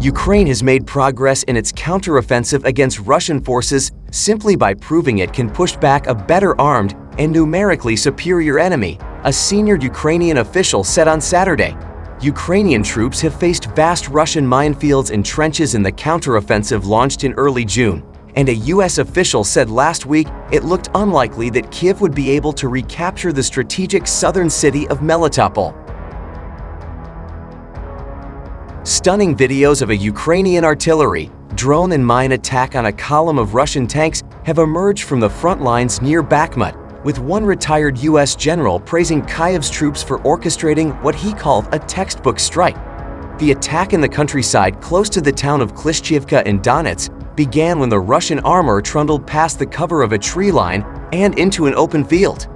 Ukraine has made progress in its counteroffensive against Russian forces simply by proving it can push back a better armed and numerically superior enemy, a senior Ukrainian official said on Saturday. Ukrainian troops have faced vast Russian minefields and trenches in the counteroffensive launched in early June, and a U.S. official said last week it looked unlikely that Kyiv would be able to recapture the strategic southern city of Melitopol. Stunning videos of a Ukrainian artillery, drone and mine attack on a column of Russian tanks have emerged from the front lines near Bakhmut, with one retired U.S. general praising Kyiv's troops for orchestrating what he called a textbook strike. The attack in the countryside close to the town of Klishchiivka in Donetsk began when the Russian armor trundled past the cover of a tree line and into an open field.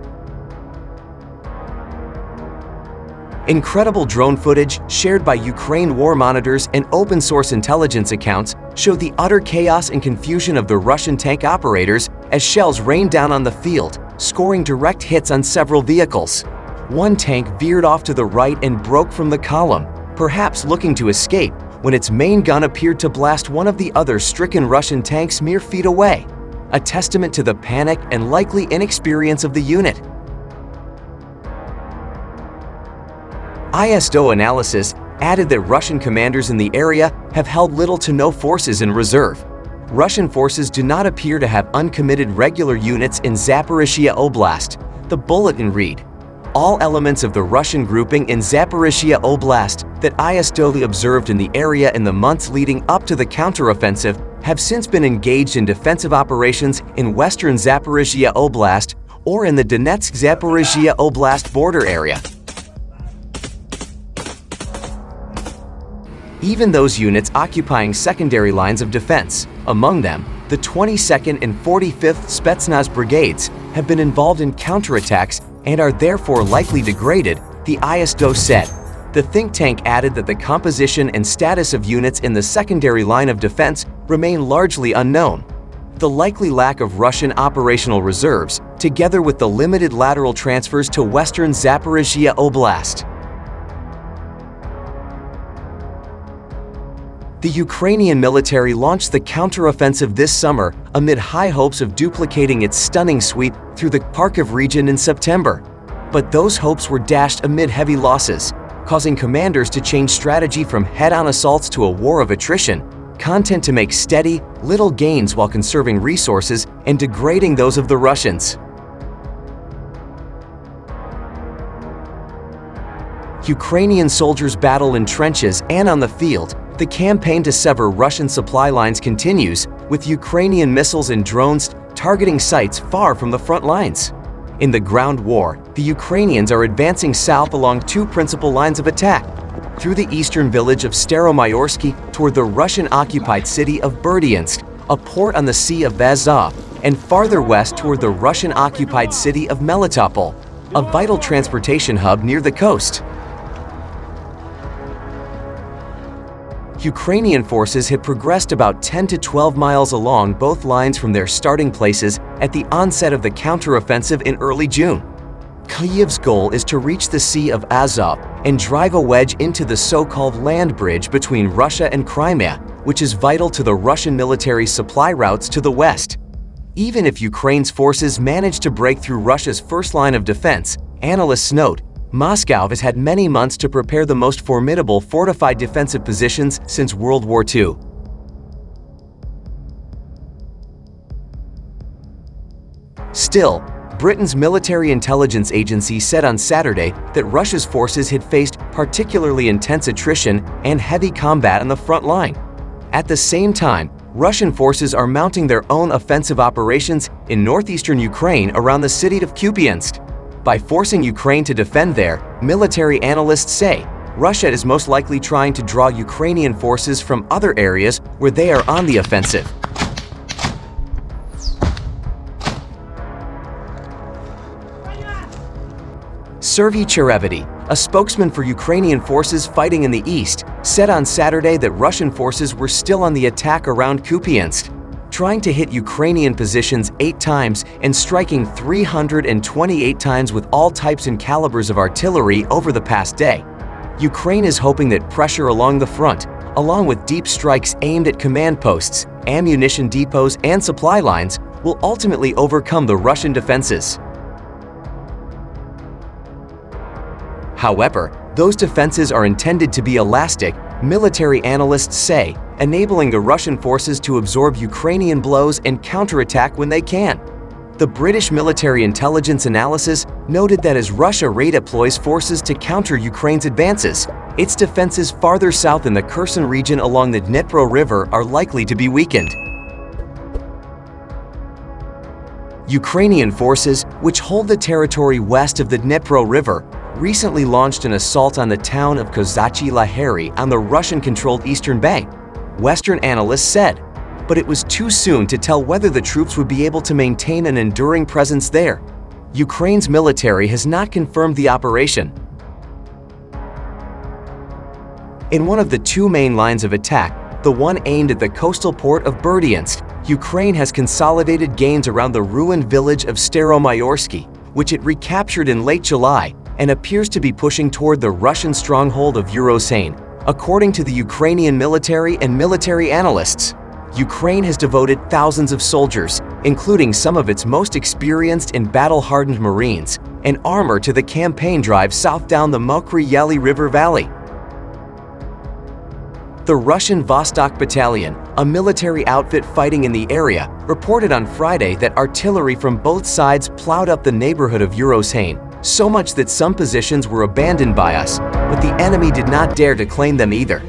Incredible drone footage shared by Ukraine war monitors and open-source intelligence accounts showed the utter chaos and confusion of the Russian tank operators as shells rained down on the field, scoring direct hits on several vehicles. One tank veered off to the right and broke from the column, perhaps looking to escape, when its main gun appeared to blast one of the other stricken Russian tanks mere feet away, a testament to the panic and likely inexperience of the unit. ISO analysis added that Russian commanders in the area have held little to no forces in reserve. Russian forces do not appear to have uncommitted regular units in Zaporizhia Oblast, the bulletin read. All elements of the Russian grouping in Zaporizhia Oblast that ISO observed in the area in the months leading up to the counteroffensive have since been engaged in defensive operations in western Zaporizhia Oblast or in the Donetsk-Zaporizhia Oblast border area. Even those units occupying secondary lines of defense, among them, the 22nd and 45th Spetsnaz brigades, have been involved in counterattacks and are therefore likely degraded, the ISO said. The think tank added that the composition and status of units in the secondary line of defense remain largely unknown. The likely lack of Russian operational reserves, together with the limited lateral transfers to western Zaporizhia Oblast. The Ukrainian military launched the counteroffensive this summer amid high hopes of duplicating its stunning sweep through the Kharkiv region in September. But those hopes were dashed amid heavy losses, causing commanders to change strategy from head-on assaults to a war of attrition, content to make steady, little gains while conserving resources and degrading those of the Russians. Ukrainian soldiers battle in trenches and on the field. The campaign to sever Russian supply lines continues, with Ukrainian missiles and drones targeting sites far from the front lines. In the ground war, the Ukrainians are advancing south along two principal lines of attack, through the eastern village of Staromayorsky toward the Russian-occupied city of Berdyansk, a port on the Sea of Azov, and farther west toward the Russian-occupied city of Melitopol, a vital transportation hub near the coast. Ukrainian forces had progressed about 10 to 12 miles along both lines from their starting places at the onset of the counteroffensive in early June. Kyiv's goal is to reach the Sea of Azov and drive a wedge into the so-called land bridge between Russia and Crimea, which is vital to the Russian military's supply routes to the west. Even if Ukraine's forces manage to break through Russia's first line of defense, analysts note, Moscow has had many months to prepare the most formidable fortified defensive positions since World War II. Still, Britain's military intelligence agency said on Saturday that Russia's forces had faced particularly intense attrition and heavy combat on the front line. At the same time, Russian forces are mounting their own offensive operations in northeastern Ukraine around the city of Kupiansk. By forcing Ukraine to defend there, military analysts say, Russia is most likely trying to draw Ukrainian forces from other areas where they are on the offensive. Serhiy Cherevity, a spokesman for Ukrainian forces fighting in the east, said on Saturday that Russian forces were still on the attack around Kupiansk, trying to hit Ukrainian positions 8 times and striking 328 times with all types and calibers of artillery over the past day. Ukraine is hoping that pressure along the front, along with deep strikes aimed at command posts, ammunition depots, and supply lines, will ultimately overcome the Russian defenses. However, those defenses are intended to be elastic, military analysts say, enabling the Russian forces to absorb Ukrainian blows and counterattack when they can. The British military intelligence analysis noted that as Russia redeploys forces to counter Ukraine's advances, its defenses farther south in the Kherson region along the Dnipro River are likely to be weakened. Ukrainian forces, which hold the territory west of the Dnipro River, recently launched an assault on the town of Kozachyi Laheri on the Russian-controlled eastern bank, Western analysts said, but it was too soon to tell whether the troops would be able to maintain an enduring presence there. Ukraine's military has not confirmed the operation. In one of the two main lines of attack, the one aimed at the coastal port of Berdyansk, Ukraine has consolidated gains around the ruined village of Staromayorsky, which it recaptured in late July, and appears to be pushing toward the Russian stronghold of Urozhain, according to the Ukrainian military and military analysts. Ukraine has devoted thousands of soldiers, including some of its most experienced and battle-hardened Marines, and armor to the campaign drive south down the Mokry Yaly River Valley. The Russian Vostok Battalion, a military outfit fighting in the area, reported on Friday that artillery from both sides plowed up the neighborhood of Urozhain, so much that some positions were abandoned by us, but the enemy did not dare to claim them either.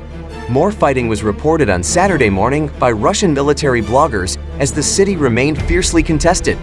More fighting was reported on Saturday morning by Russian military bloggers as the city remained fiercely contested.